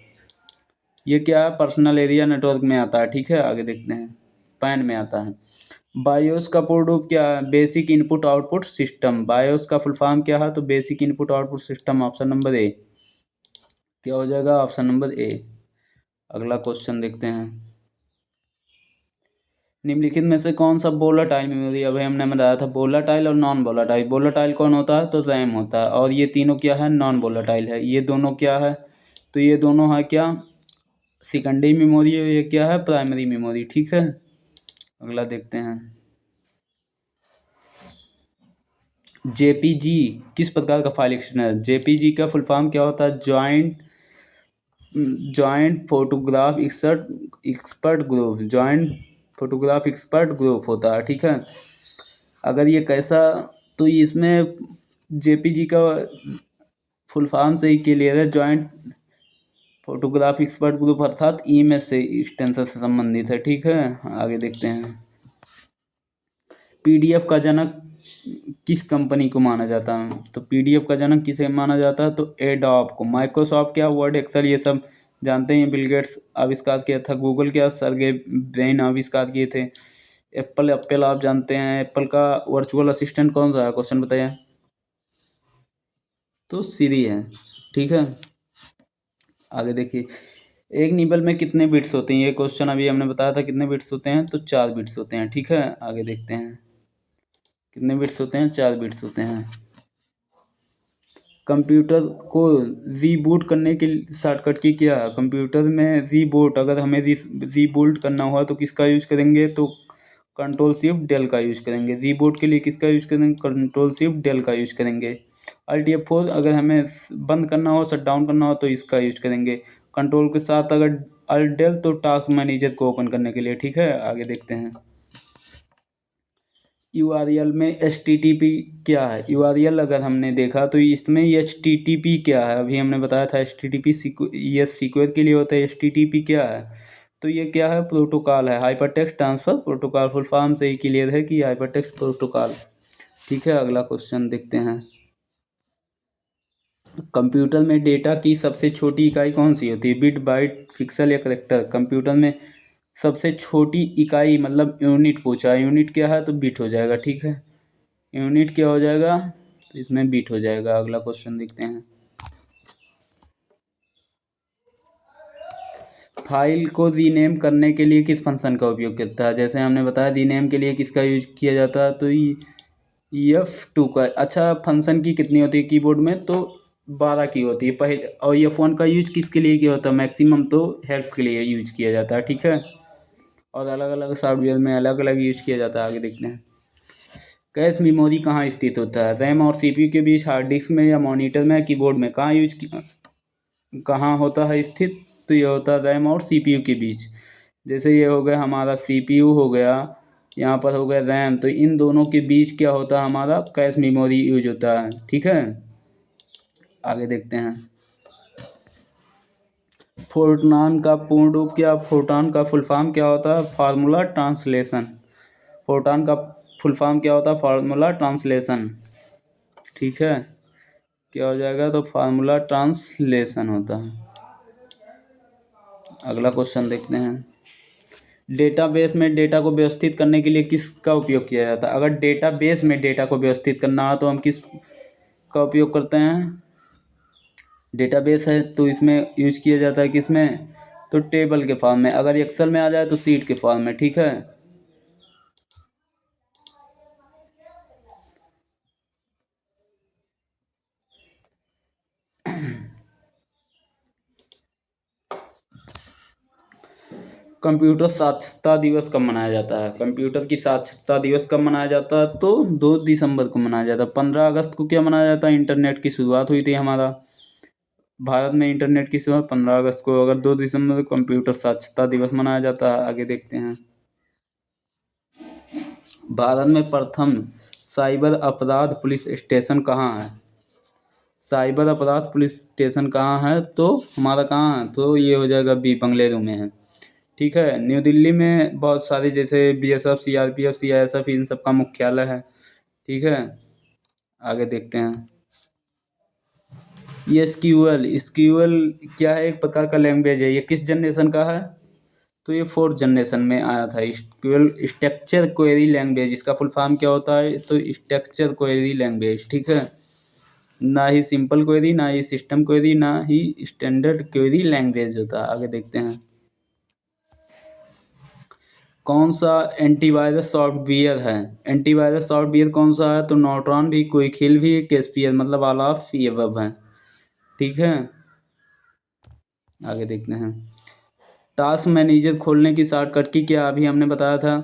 ये क्या है? पर्सनल एरिया नेटवर्क में आता है, ठीक है। आगे देखते हैं। पैन में आता है। बायोस का पूर्ण रूप क्या है? Basic input output system. BIOS का फुल फॉर्म क्या है? तो basic input output system. Option number A. क्या हो जाएगा? Option number A. अगला क्वेश्चन देखते हैं। निम्नलिखित में से कौन सा वोलेटाइल मेमोरी? अभी हमने बताया था वोलेटाइल और नॉन वोलेटाइल। वोलेटाइल कौन होता है? तो रैम होता है। और ये तीनों क्या है? नॉन वोलेटाइल है। ये दोनों क्या है? तो ये दोनों है क्या? सेकेंडरी मेमोरी है। ये क्या है? प्राइमरी मेमोरी, ठीक है। अगला देखते हैं। JPG किस प्रकार का फाइल एक्सटेंडर है? JPG का फुल फॉर्म क्या होता है? Joint photograph expert group. Joint photograph expert group होता है, ठीक है। अगर ये कैसा, तो इसमें JPG का फुल फॉर्म से ही क्लियर है, जॉइंट फोटोग्राफ एक्सपर्ट ग्रुप, अर्थात EMS से एक्सटेंशन से संबंधित है, ठीक है। आगे देखते हैं। PDF का जनक किस कंपनी को माना जाता है? तो पीडीएफ का जनक किसे माना जाता है? तो एडोब को। माइक्रोसॉफ्ट क्या, वर्ड, एक्सेल, ये सब जानते हैं, बिल गेट्स आविष्कार किया था। गूगल क्या, सर्गे ब्रेन आविष्कार किए थे। एप्पल, एप्पल आप जानते हैं, एप्पल का वर्चुअल असिस्टेंट कौन सा है? क्वेश्चन बताइए। तो सीरी है। ठीक है, आगे देखिए, एक निबल में कितने बिट्स होते हैं? ये क्वेश्चन अभी हमने बताया था, कितने बिट्स होते हैं? तो 4 बिट्स होते हैं। ठीक है, आगे देखते हैं कितने बिट्स होते हैं? 4 बिट्स होते हैं। कंप्यूटर को रीबूट करने के शॉर्टकट की क्या है? कंप्यूटर में रीबूट, अगर हमें रीबूट करना हुआ तो किसका यूज करेंगे? तो कंट्रोल शिफ्ट डेल का यूज करेंगे। रीबूट के लिए किसका यूज करेंगे? कंट्रोल शिफ्ट डेल का यूज करेंगे। अल्ट F4 अगर हमें बंद करना हो, शट डाउन करना हो, तो इसका यूज करेंगे। कंट्रोल के साथ अगर अल्ट डेल, तो टास्क मैनेजर को ओपन करने के लिए। ठीक है, आगे देखते हैं। URL में HTTP क्या है? URL अगर हमने देखा तो इसमें HTTP क्या है? अभी हमने बताया था HTTP ये सीक्वेंस के लिए होता है। HTTP क्या है? तो ये क्या है? प्रोटोकॉल है, hyper text transfer protocol. Full form से ही क्लियर है कि हाइपर टेक्स्ट प्रोटोकॉल। ठीक है, अगला क्वेश्चन देखते हैं। कंप्यूटर में डेटा की सबसे छोटी इकाई कौन सी होती है? बिट, बाइट, पिक्सल या कैरेक्टर? कंप्यूटर में सबसे छोटी इकाई मतलब यूनिट पूछा है। यूनिट क्या है? तो बिट हो जाएगा। ठीक है, यूनिट क्या हो जाएगा? तो इसमें बिट हो जाएगा। अगला क्वेश्चन देखते हैं। फाइल को रीनेम करने के लिए किस फंक्शन का उपयोग करता है? जैसे हमने बताया, रीनेम के लिए किसका यूज किया जाता है? तो F2 का। अच्छा, फंक्शन की कितनी होती है कीबोर्ड में? तो 12 की होती है पहले। और ये फ़ोन का यूज किसके लिए किया होता है? मैक्सिमम तो हेल्प के लिए यूज किया जाता है। ठीक है, और अलग अलग सॉफ्टवेयर में अलग अलग यूज किया जाता है। आगे देखते हैं। कैश मेमोरी कहाँ स्थित होता है? रैम और सीपीयू के बीच, हार्ड डिस्क में, या मॉनिटर में, कीबोर्ड में? कहाँ होता है स्थित? तो ये होता है रैम और सीपीयू के बीच। जैसे ये हो गया हमारा सीपीयू हो गया, यहाँ पर हो गया रैम, तो इन दोनों के बीच क्या होता है? हमारा कैश मेमोरी यूज होता है। ठीक है, आगे देखते हैं। फोरट्रान का पूर्ण रूप क्या? फोरट्रान का फुल फॉर्म क्या होता है? Formula translation. फोरट्रान का फुल फॉर्म क्या होता है? Formula translation. ठीक है, क्या हो जाएगा? तो फार्मूला ट्रांसलेशन होता है। अगला क्वेश्चन देखते हैं। डेटाबेस में डेटा को व्यवस्थित करने के लिए किसका उपयोग किया जाता है? अगर डेटाबेस में डेटा को व्यवस्थित करना हो तो हम किस का उपयोग करते हैं? डेटाबेस है तो इसमें यूज किया जाता है किसमें? तो टेबल के फॉर्म में। अगर एक्सेल में आ जाए तो सीट के फॉर्म में। ठीक है, कंप्यूटर साक्षरता दिवस कब मनाया जाता है? कंप्यूटर की साक्षरता दिवस कब मनाया जाता है? तो 2 दिसंबर को मनाया जाता है। 15 अगस्त को क्या मनाया जाता है? इंटरनेट की शुरुआत हुई थी हमारा भारत में। इंटरनेट की शुरुआत 15 अगस्त को। अगर 2 दिसंबर को कंप्यूटर साक्षरता दिवस मनाया जाता है। आगे देखते हैं। भारत में प्रथम साइबर अपराध पुलिस स्टेशन कहाँ है? साइबर अपराध पुलिस स्टेशन कहाँ है? तो हमारा कहाँ है? तो ये हो जाएगा बी, बंगलुरु में है। ठीक है, न्यू दिल्ली में बहुत सारे, जैसे BSF, CRPF, CISF, इन सब का मुख्यालय है। ठीक है, आगे देखते हैं। ये SQL क्या है? एक प्रकार का लैंग्वेज है। ये किस जनरेशन का है? तो ये 4th जनरेशन में आया था। SQL स्ट्रक्चर क्वेरी लैंग्वेज, इसका फुल फॉर्म क्या होता है? तो स्ट्रक्चर क्वेरी लैंग्वेज। ठीक है, ना ही सिंपल क्वेरी, ना ही सिस्टम क्वेरी, ना ही स्टैंडर्ड क्वेरी लैंग्वेज होता है। आगे देखते हैं। कौन सा एंटीवायरस सॉफ्टवेयर है? एंटीवायरस सॉफ्टवेयर कौन सा है? तो नॉर्टन भी, क्विकहिल भी, कैस्पियर, मतलब ऑल ऑफ ये अब है। ठीक है, आगे देखते हैं। टास्क मैनेजर खोलने की शॉर्टकट की क्या? अभी हमने बताया था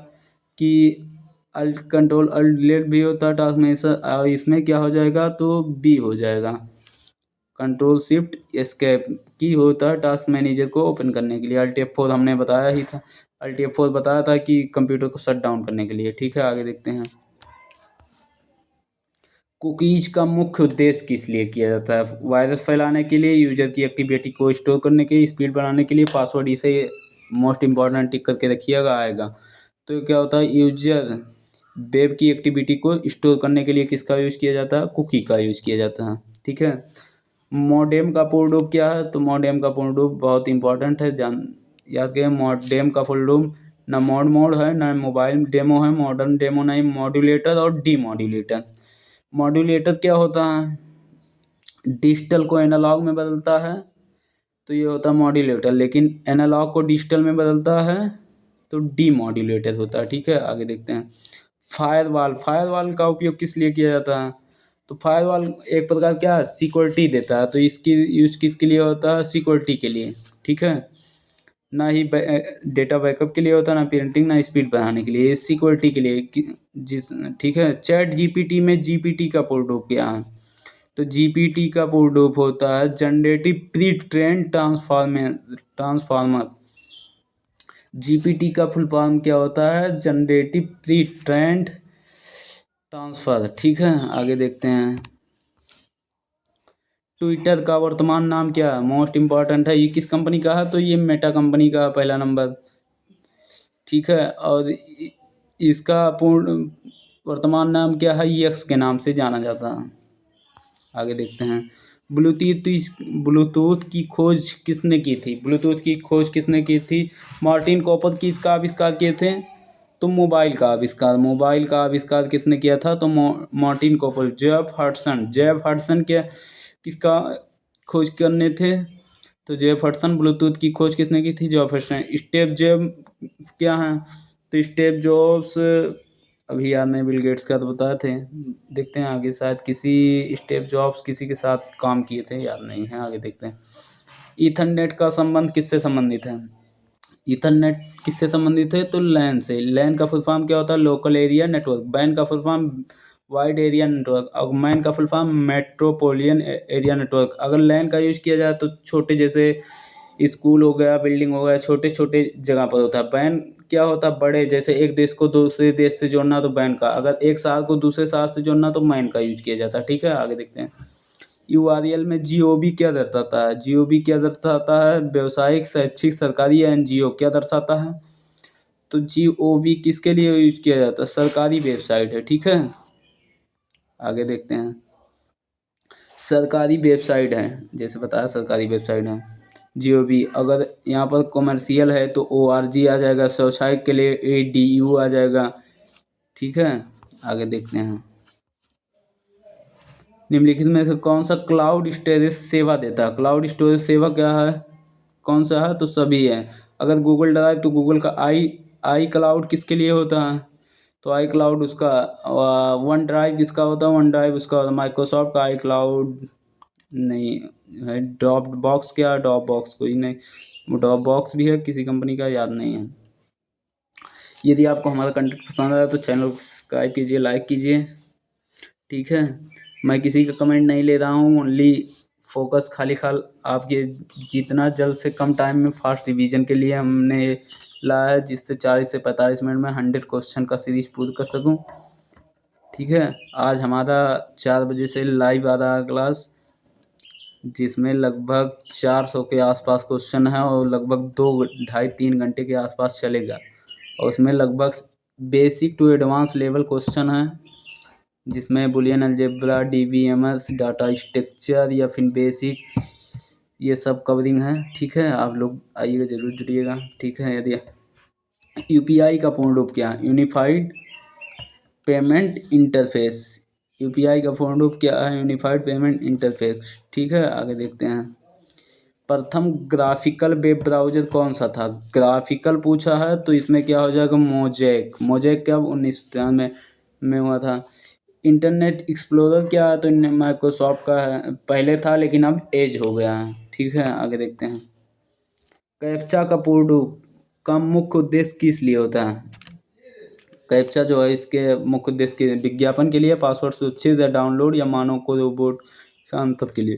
कि अल्ट कंट्रोल अल्ट डिलीट भी होता है टास्क मैनेजर। इसमें क्या हो जाएगा? तो बी हो जाएगा। कंट्रोल शिफ्ट एस्केप की होता है टास्क मैनेजर को ओपन करने के लिए। अल्ट F4 हमने बताया ही था। अल्ट F4 बताया था कि कंप्यूटर को शट डाउन करने के लिए। ठीक है, आगे देखते हैं। कुकीज का मुख्य उद्देश्य किस लिए किया जाता है? वायरस फैलाने के लिए, यूजर की एक्टिविटी को स्टोर करने के लिए, स्पीड बढ़ाने के लिए, पासवर्ड। इसे मोस्ट इंपॉर्टेंट टिक करके रखिएगा, आएगा। तो क्या होता है? यूजर वेब की एक्टिविटी को स्टोर करने के लिए किसका यूज़ किया जाता है? कुकी का यूज़ किया जाता है। ठीक है। मॉडेम का पूर्ण रूप क्या है? तो मॉडेम का पूर्ण रूप बहुत इंपॉर्टेंट है, जान याद करें। मॉडेम का फुल रूप ना मोड है, ना मोबाइल डेमो है, मॉडर्न डेमो नहीं, मॉड्यूलेटर और डीमॉड्यूलेटर। मॉड्यूलेटर क्या होता है? डिजिटल को एनालॉग में बदलता है, तो ये होता है मॉड्यूलेटर। लेकिन एनालॉग को डिजिटल में बदलता है तो डीमॉड्यूलेटर होता है। ठीक है, आगे देखते हैं। फायरवॉल, फायरवॉल का उपयोग किस लिए किया जाता है? तो फायरवॉल एक प्रकार क्या है? सिक्योरिटी देता है। तो इसकी यूज किसके लिए होता है? सिक्योरिटी के लिए। ठीक है, ना ही डेटा बैकअप के लिए होता है, ना प्रिंटिंग, ना स्पीड बढ़ाने के लिए, ये सिक्योरिटी के लिए जिस ठीक है। चैट जीपीटी में जीपीटी का पूर्ण रूप क्या है? तो जीपीटी का पूर्ण रूप होता है generative pre train transformer. GPT का फुल फॉर्म क्या होता है? Generative pre trend transfer. ठीक है, आगे देखते हैं। ट्विटर का वर्तमान नाम क्या है? मोस्ट इंपॉर्टेंट है। ये किस कंपनी का है? तो ये मेटा कंपनी का पहला नंबर। ठीक है, और इसका पूर्ण वर्तमान नाम क्या है? एक्स के नाम से जाना जाता है। आगे देखते हैं। ब्लूटूथ की खोज किसने की थी? ब्लूटूथ की खोज किसने की थी? मार्टिन कॉपर की इसका आविष्कार किए थे। तो मोबाइल का आविष्कार किसने किया था? तो मार्टिन कॉपर। जेफ हडसन क्या किसका खोज करने थे? तो जेफ हडसन। ब्लूटूथ की खोज किसने की थी? Jeff Hudson. स्टेव जॉब्स क्या हैं? तो स्टेव जॉब्स अभी याद नहीं, बिल गेट्स का तो बताए थे। देखते हैं आगे, शायद किसी स्टेव जॉब्स किसी के साथ काम किए थे, याद नहीं है। आगे देखते हैं। ईथरनेट का संबंध किससे संबंधित है? ईथरनेट किससे संबंधित है? तो लैन से। लैन का फुल फॉर्म क्या होता है? Local area network. बैन का full form wide area network. और मैन का full form metropolitan area network. अगर लैन का यूज किया जाए तो छोटे, जैसे स्कूल हो गया, बिल्डिंग हो गया, छोटे छोटे जगह पर होता है। बैन क्या होता है? बड़े, जैसे एक देश को दूसरे देश से जोड़ना तो बैन का, अगर एक शहर को दूसरे शहर से जोड़ना तो मैन का यूज किया जाता है। ठीक है, आगे देखते हैं। यूआरएल में जीओबी क्या दर्शाता है? जीओबी क्या दर्शाता है? व्यावसायिक, शैक्षिक, सरकारी या एनजीओ क्या दर्शाता है? तो जीओबी किसके लिए यूज किया जाता है? सरकारी वेबसाइट है। ठीक है, आगे देखते हैं। सरकारी वेबसाइट है, जैसे बताया सरकारी वेबसाइट है जीओबी। अगर यहाँ पर कॉमर्शियल है तो ओआरजी आ जाएगा, व्यवसायिक के लिए एडीयू आ जाएगा। ठीक है, आगे देखते हैं। निम्नलिखित में से कौन सा क्लाउड स्टोरेज सेवा देता है? क्लाउड स्टोरेज सेवा क्या है? कौन सा है? तो सभी है। अगर गूगल ड्राइव, तो गूगल का आई क्लाउड किसके लिए होता है? तो आई क्लाउड उसका। वन ड्राइव किसका होता है? वन ड्राइव उसका होता है माइक्रोसॉफ्ट का। आई क्लाउड नहीं है। ड्रॉप बॉक्स क्या? ड्रॉप बॉक्स कोई नहीं, वो ड्रॉप बॉक्स भी है किसी कंपनी का, याद नहीं है। यदि आपको हमारा कंटेंट पसंद आया तो चैनल को सब्सक्राइब कीजिए, लाइक कीजिए। ठीक है, मैं किसी का कमेंट नहीं ले रहा हूँ, ओनली फोकस खाली आपके जितना जल्द से कम टाइम में फास्ट रिवीजन के लिए हमने लाया है, जिससे 40 से 45 मिनट में 100 क्वेश्चन का सीरीज पूर्ण कर सकूँ। ठीक है, आज हमारा 4 बजे से लाइव आ रहा है क्लास, जिसमें लगभग 400 के आसपास क्वेश्चन है और लगभग 2 ढाई 3 घंटे के आसपास चलेगा। और उसमें लगभग basic to advance level question है, जिसमें Boolean algebra, DBMS, data structure या फिर बेसिक, ये सब कवरिंग है। ठीक है, आप लोग आइएगा, ज़रूर जुड़िएगा। ठीक है, यदि यूपीआई का पूर्ण रूप क्या है? Unified payment interface. यूपीआई का पूर्ण रूप क्या है? Unified payment interface. ठीक है, आगे देखते हैं। प्रथम ग्राफिकल वेब ब्राउज़र कौन सा था? ग्राफिकल पूछा है तो इसमें क्या हो जाएगा? मोज़ेक। मोज़ेक कब? 1993 में हुआ था। इंटरनेट एक्सप्लोरर क्या है? तो माइक्रोसॉफ्ट का है, पहले था लेकिन अब एज हो गया है। ठीक है, आगे देखते हैं। कैप्चा का पूर्ण रूप का मुख्य उद्देश्य किस लिए होता है? कैप्चा जो है इसके मुख्य उद्देश्य के विज्ञापन के लिए, पासवर्ड सुरक्षित या डाउनलोड, या मानव को रोबोट का अंतर के लिए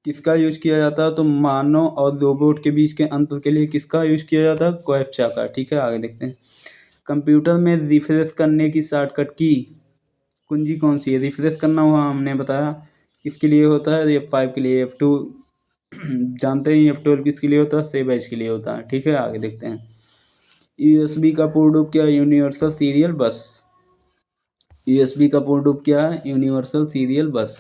किसका यूज किया जाता है? तो मानव और रोबोट के बीच के अंतर के लिए किसका यूज किया जाता है? कैप्चा का। ठीक है, आगे देखते हैं। कंप्यूटर में रिफ्रेश करने की शॉर्टकट की कुंजी कौन सी है? रिफ्रेश करना हुआ हमने बताया किसके लिए होता है? F5 के लिए। F2 जानते ही, F12 किसके लिए होता है? सेव एज के लिए होता है। ठीक है, आगे देखते हैं। यूएसबी का पूर्ण रूप क्या है? यूनिवर्सल सीरियल बस। यूएसबी का पोर्ट क्या है? यूनिवर्सल सीरियल बस।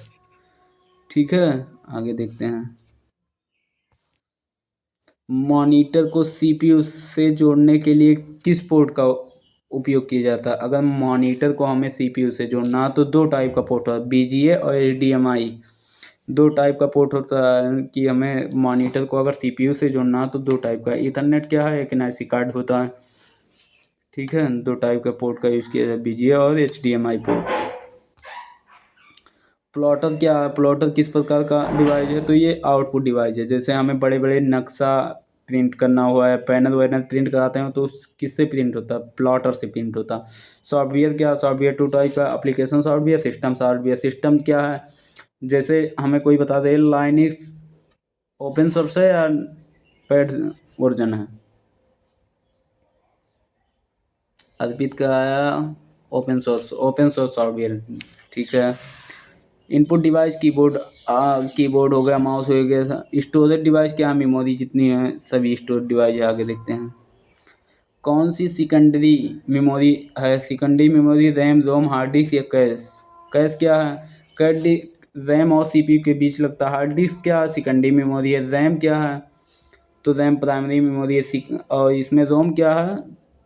ठीक है, आगे देखते हैं। मॉनिटर को सीपीयू से जोड़ने के लिए किस पोर्ट का उपयोग किया जाता है? अगर मॉनिटर को हमें सीपीयू से जोड़ना है तो दो टाइप का पोर्ट होता है, बीजीए और एचडीएमआई। दो टाइप का पोर्ट होता है कि हमें मॉनिटर को अगर सीपीयू से जोड़ना है तो दो टाइप का, ईथरनेट क्या है, एक एनआईसी कार्ड होता है। ठीक है, दो टाइप का पोर्ट का यूज़ किया जाता है, बीजीए और एचडीएमआई पोर्ट। प्लॉटर क्या है? प्लॉटर किस प्रकार का डिवाइस है? तो ये आउटपुट डिवाइस है। जैसे हमें बड़े बड़े नक्शा प्रिंट करना हुआ है, पैनल वैनल प्रिंट कराते हैं तो किससे प्रिंट होता है? प्लॉटर से प्रिंट होता है। सॉफ्टवेयर क्या? सॉफ्टवेयर टू टाइप का, application software, system software. System क्या है? जैसे हमें कोई बता दे लाइनक्स ओपन सोर्स है या पेड वर्जन है? अर्पित का आया open source, open source software. ठीक है। इनपुट डिवाइस कीबोर्ड, कीबोर्ड हो गया, माउस हो गया। स्टोरेज डिवाइस क्या? मेमोरी जितनी है सभी स्टोरेज डिवाइस है। आगे देखते हैं। कौन सी सेकेंडरी मेमोरी है? सेकेंडरी मेमोरी रैम, रोम, हार्ड डिस्क या कैश? कैश क्या है? कैश रैम और सीपीयू के बीच लगता है। हार्ड डिस्क क्या है? सेकेंडरी मेमोरी है। रैम क्या है? तो रैम प्राइमरी मेमोरी है। और इसमें रोम क्या है?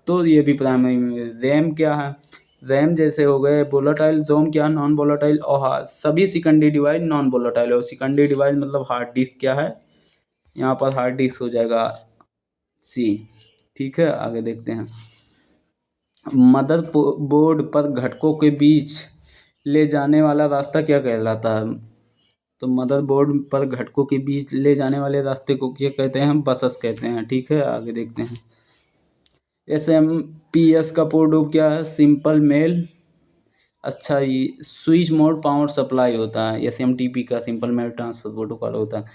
तो ये भी प्राइमरी मेमोरी। रैम क्या है? रैम जैसे हो गए वोलाटाइल, रोम क्या? Non volatile. और सभी सेकेंडरी डिवाइस नॉन वोलाटाइल। और सेकेंडरी डिवाइस मतलब हार्ड डिस्क क्या है? यहाँ पर हार्ड डिस्क हो जाएगा सी। ठीक है, आगे देखते हैं। मदर बोर्ड पर घटकों के बीच ले जाने वाला रास्ता क्या कहलाता है? तो मदरबोर्ड पर घटकों के बीच ले जाने वाले रास्ते को क्या कहते हैं? हम बसस कहते हैं। ठीक है, आगे देखते हैं। एस का पोर्ट क्या है? Simple mail. अच्छा, ये स्विच मोड पावर सप्लाई होता है। एस का सिंपल मेल ट्रांसफर प्रोटोकॉल होता है।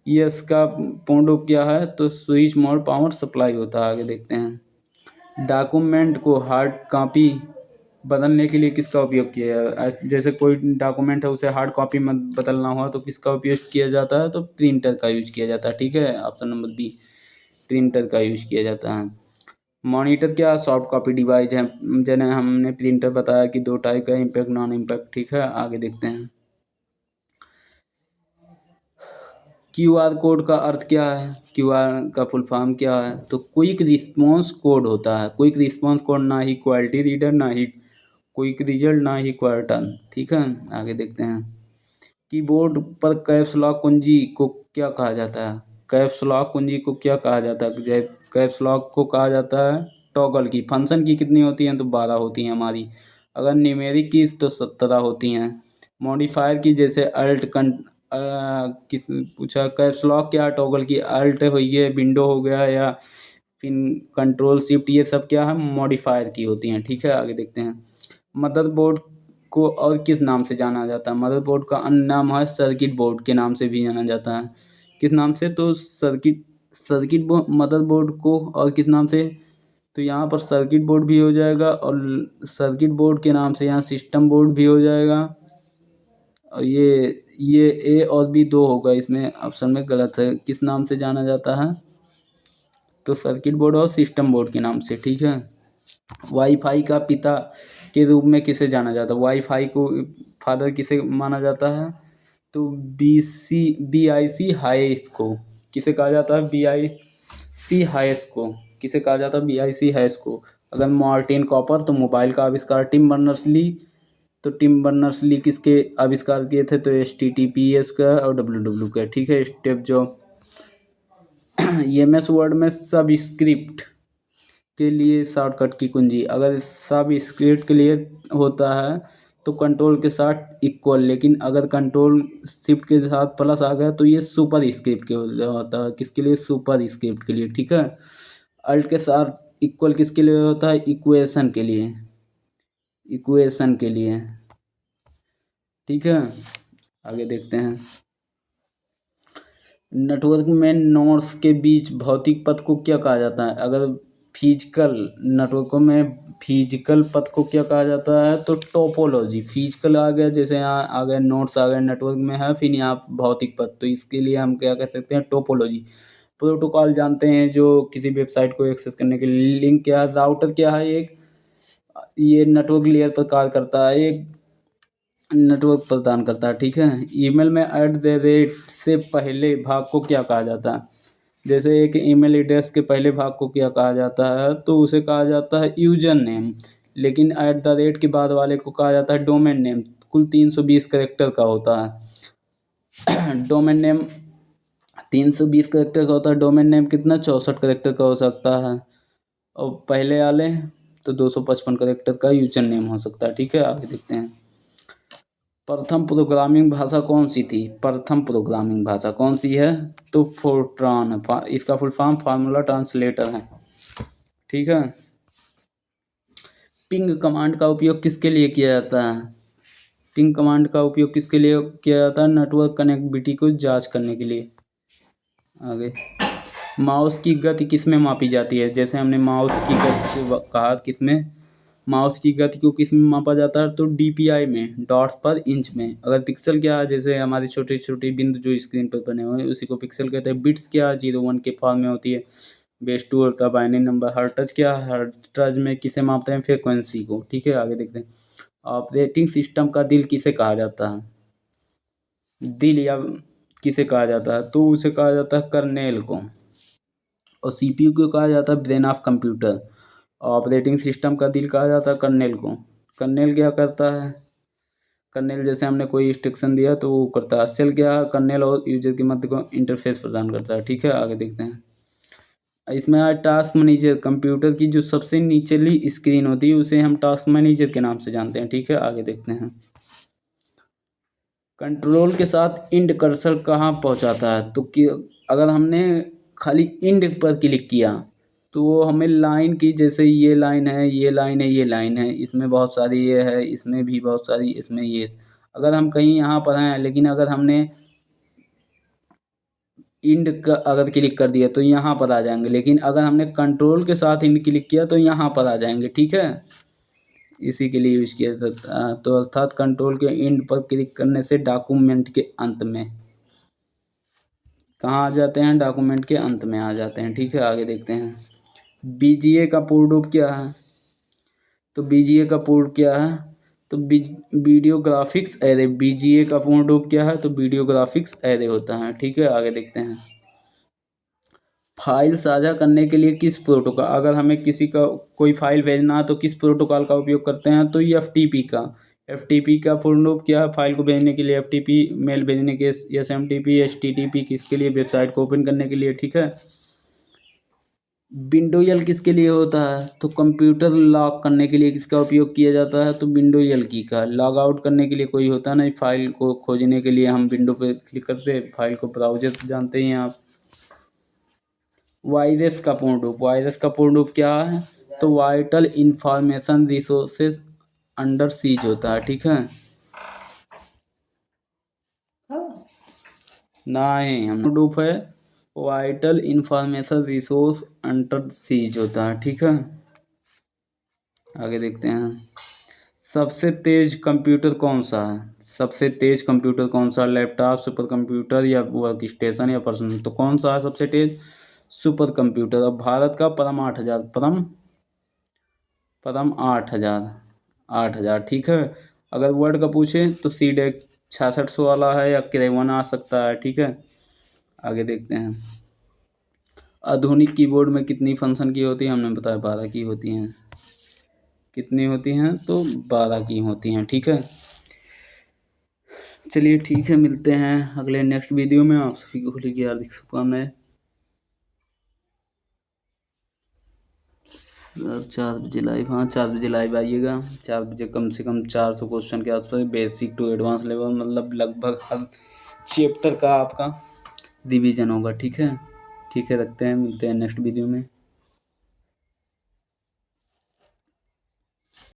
एस का पोर्ट क्या है? तो स्विच मोड पावर सप्लाई होता है। आगे देखते हैं। डॉक्यूमेंट को हार्ड कॉपी बदलने के लिए किसका उपयोग किया जाता है? जैसे कोई डॉक्यूमेंट है उसे हार्ड कॉपी में बदलना हुआ तो किसका उपयोग किया जाता है? तो प्रिंटर का यूज किया जाता है। ठीक है, ऑप्शन नंबर बी, प्रिंटर का यूज किया जाता है। मॉनिटर क्या? सॉफ्ट कॉपी डिवाइस है। जैसे हमने प्रिंटर बताया कि दो टाइप का, इम्पैक्ट, नॉन इम्पैक्ट। ठीक है, आगे देखते हैं। क्यूआर कोड का अर्थ क्या है? क्यूआर का फुल फॉर्म क्या है? तो क्विक रिस्पॉन्स कोड होता है। क्विक रिस्पॉन्स कोड, ना ही क्वालिटी रीडर, ना ही क्विक रिजल्ट, ना ही क्वार्टन। ठीक है, आगे देखते हैं। कीबोर्ड पर कैप्स लॉक कुंजी को क्या कहा जाता है? कैप्स लॉक कुंजी को क्या कहा जाता है? जब कैप्स लॉक को कहा जाता है टॉगल की। फंक्शन की कितनी होती हैं? तो 12 होती हैं हमारी। अगर न्यूमेरिक की तो 17 होती हैं। मॉडिफायर की जैसे अल्ट किस पूछा? कैप्स लॉक क्या? टॉगल की अल्ट हुई है, विंडो हो गया, या फिर कंट्रोल शिफ्ट, ये सब क्या है? मॉडिफायर की होती हैं। ठीक है, आगे देखते हैं। मदरबोर्ड को और किस नाम से जाना जाता है? मदरबोर्ड का अन्य नाम है सर्किट बोर्ड के नाम से भी जाना जाता है। किस नाम से? तो सर्किट, मदरबोर्ड को और किस नाम से? तो यहाँ पर सर्किट बोर्ड भी हो जाएगा और सर्किट बोर्ड के नाम से यहाँ सिस्टम बोर्ड भी हो जाएगा। और ये ए और बी दो होगा, इसमें ऑप्शन में गलत है। किस नाम से जाना जाता है? तो सर्किट बोर्ड और सिस्टम बोर्ड के नाम से। ठीक है। वाईफाई का पिता के रूप में किसे जाना जाता है? वाईफाई को फादर किसे माना जाता है? तो BIC हाइस को किसे कहा जाता है? BIC हाइस को किसे कहा जाता है? BIC हाइस को। अगर मार्टिन कॉपर तो मोबाइल का आविष्कार। टिम बर्नर्स ली, तो टिम बर्नर्स ली किसके आविष्कार किए थे? तो HTTPS का और WW का। ठीक है। स्टेप जो MS वर्ड में सब स्क्रिप्ट के लिए शॉर्टकट की कुंजी, अगर सब स्क्रिप्ट क्लियर होता है तो कंट्रोल के साथ इक्वल, लेकिन अगर कंट्रोल शिफ्ट के साथ प्लस आ गया तो ये सुपर स्क्रिप्ट के होता है। किसके लिए? सुपर स्क्रिप्ट के लिए। ठीक है। अल्ट के साथ इक्वल किसके लिए होता है? इक्वेशन के लिए, इक्वेशन के लिए। ठीक है, आगे देखते हैं। नेटवर्क में नोड्स के बीच भौतिक पथ को क्या कहा जाता है? अगर फिजिकल नेटवर्कों में फिजिकल पथ को क्या कहा जाता है? तो टोपोलॉजी। फिजिकल आ गया, जैसे यहाँ आ गए नोड्स आ गए नेटवर्क में है, फिर यहाँ भौतिक पथ, तो इसके लिए हम क्या कह सकते हैं? टोपोलॉजी। प्रोटोकॉल जानते हैं जो किसी वेबसाइट को एक्सेस करने के लिए। लिंक क्या है? राउटर क्या है? एक ये नेटवर्क लेयर पर कार्य करता है, एक नेटवर्क प्रदान करता है, ठीक है। ईमेल में एट द रेट से पहले भाग को क्या कहा जाता है? जैसे एक ईमेल एड्रेस के पहले भाग को क्या कहा जाता है, तो उसे कहा जाता है यूजर नेम। लेकिन एट द रेट के बाद वाले को कहा जाता है डोमेन नेम। कुल 320 करेक्टर का होता है डोमेन नेम। 320 करेक्टर का होता है डोमेन नेम, कितना 64 करेक्टर का हो सकता है। और पहले वाले तो 255 करेक्टर का यूजर नेम हो सकता है, ठीक है। आगे देखते हैं। प्रथम प्रोग्रामिंग भाषा कौन सी थी? प्रथम प्रोग्रामिंग भाषा कौन सी है? तो फोर्ट्रान है। इसका फुल फॉर्म फार्मूला ट्रांसलेटर है, ठीक है। पिंग कमांड का उपयोग किसके लिए किया जाता है? पिंग कमांड का उपयोग किसके लिए किया जाता है? नेटवर्क कनेक्टिविटी को जांच करने के लिए। आगे, माउस की गति किस में मापी जाती है? जैसे हमने माउस की गति कहा, किस में? माउस की गति को किस में मापा जाता है? तो DPI में, डॉट्स पर इंच में। अगर पिक्सल क्या है, जैसे हमारी छोटी छोटी बिंदु जो स्क्रीन पर बने हुए हैं उसी को पिक्सल कहते हैं। बिट्स क्या है? 0 1 के फॉर्म में होती है। बेस 2 होता है बाइनरी नंबर। हर्ट्ज क्या है? हर्ट्ज में किसे मापते हैं? फ्रिक्वेंसी को, ठीक है। आगे देखते हैं। ऑपरेटिंग सिस्टम का दिल किसे कहा जाता है? दिल या किसे कहा जाता है? तो उसे कहा जाता है कर्नेल को। और CPU को कहा जाता है brain of computer. Operating system का दिल कहा जाता है कर्नेल को। कर्नेल क्या करता है? कर्नेल जैसे हमने कोई इंस्ट्रक्शन दिया तो वो करता है। सेल क्या है? कर्नेल और यूजर के मध्य को इंटरफेस प्रदान करता है, ठीक है। आगे देखते हैं। इसमें आज टास्क मैनेजर, कंप्यूटर की जो सबसे निचली स्क्रीन होती है उसे हम टास्क मैनेजर के नाम से जानते हैं, ठीक है। आगे देखते हैं। कंट्रोल के साथ इंड कर्सर कहाँ पहुँचाता है? तो कि अगर हमने खाली इंड पर क्लिक किया तो वो हमें लाइन की, जैसे ये लाइन है, ये लाइन है, ये लाइन है, इसमें बहुत सारी ये है, इसमें भी बहुत सारी, इसमें ये। अगर हम कहीं यहाँ पर हैं, लेकिन अगर हमने इंड का अगर क्लिक कर दिया तो यहाँ पर आ जाएंगे, लेकिन अगर हमने कंट्रोल के साथ इंड क्लिक किया तो यहाँ पर आ जाएंगे, ठीक है। इसी के लिए यूज किया जाता है। तो अर्थात कंट्रोल के इंड पर क्लिक करने से डॉक्यूमेंट के अंत में कहाँ आ जाते हैं? डॉक्यूमेंट के अंत में आ जाते हैं, ठीक है। आगे देखते हैं। BGA का पूर्ण रूप क्या है? तो BGA का पूर्ण क्या है? तो वीडियो ग्राफिक्स एरे। BGA का पूर्ण रूप क्या है? तो वीडियो ग्राफिक्स एरे होता है, ठीक है। आगे देखते हैं। फाइल साझा करने के लिए किस प्रोटोकॉल, अगर हमें किसी का कोई फाइल भेजना है तो किस प्रोटोकॉल का उपयोग करते हैं? तो FTP का। FTP का पूर्ण रूप क्या है? फाइल को भेजने के लिए FTP, मेल भेजने के SMTP, HTTP किसके लिए? वेबसाइट को ओपन करने के लिए, ठीक है। विंडो यल किसके लिए होता है? तो कंप्यूटर लॉक करने के लिए किसका उपयोग किया जाता है? तो विंडो यल की का। लॉग आउट करने के लिए कोई होता नहीं, फाइल को खोजने के लिए हम विंडो पे क्लिक करते हैं, फाइल को ब्राउजर जानते हैं आप। वायरस का पूर्ण रूप, वायरस का पूर्ण रूप क्या है? तो vital information resources under seize होता है, ठीक है। नहीं, हम रूप है vital information resource under seize होता है, ठीक है। आगे देखते हैं। सबसे तेज कंप्यूटर कौन सा है? सबसे तेज कंप्यूटर कौन सा? लैपटॉप, सुपर कंप्यूटर या वर्क स्टेशन या पर्सनल? तो कौन सा है सबसे तेज? Super computer. अब भारत का परम 8000, परम 8000, ठीक है। अगर वर्ड का पूछे तो CDEC 6600 वाला है या क्रेवन आ सकता है, ठीक है। आगे देखते हैं। आधुनिक कीबोर्ड में कितनी फंक्शन की होती है? हमने बताया 12 की होती हैं। कितनी होती हैं? तो 12 की होती हैं, ठीक है। चलिए ठीक है, मिलते हैं अगले नेक्स्ट वीडियो में। आप सभी को होली की हार्दिक शुभकामनाएं। सर 4 बजे लाइव, हाँ 4 बजे लाइव आइएगा। 4 बजे कम से कम 400 क्वेश्चन के आसपास, बेसिक टू एडवांस लेवल, मतलब लगभग हर चैप्टर का आपका रिवीजन होगा, ठीक है। ठीक है, रखते हैं, मिलते हैं नेक्स्ट वीडियो में।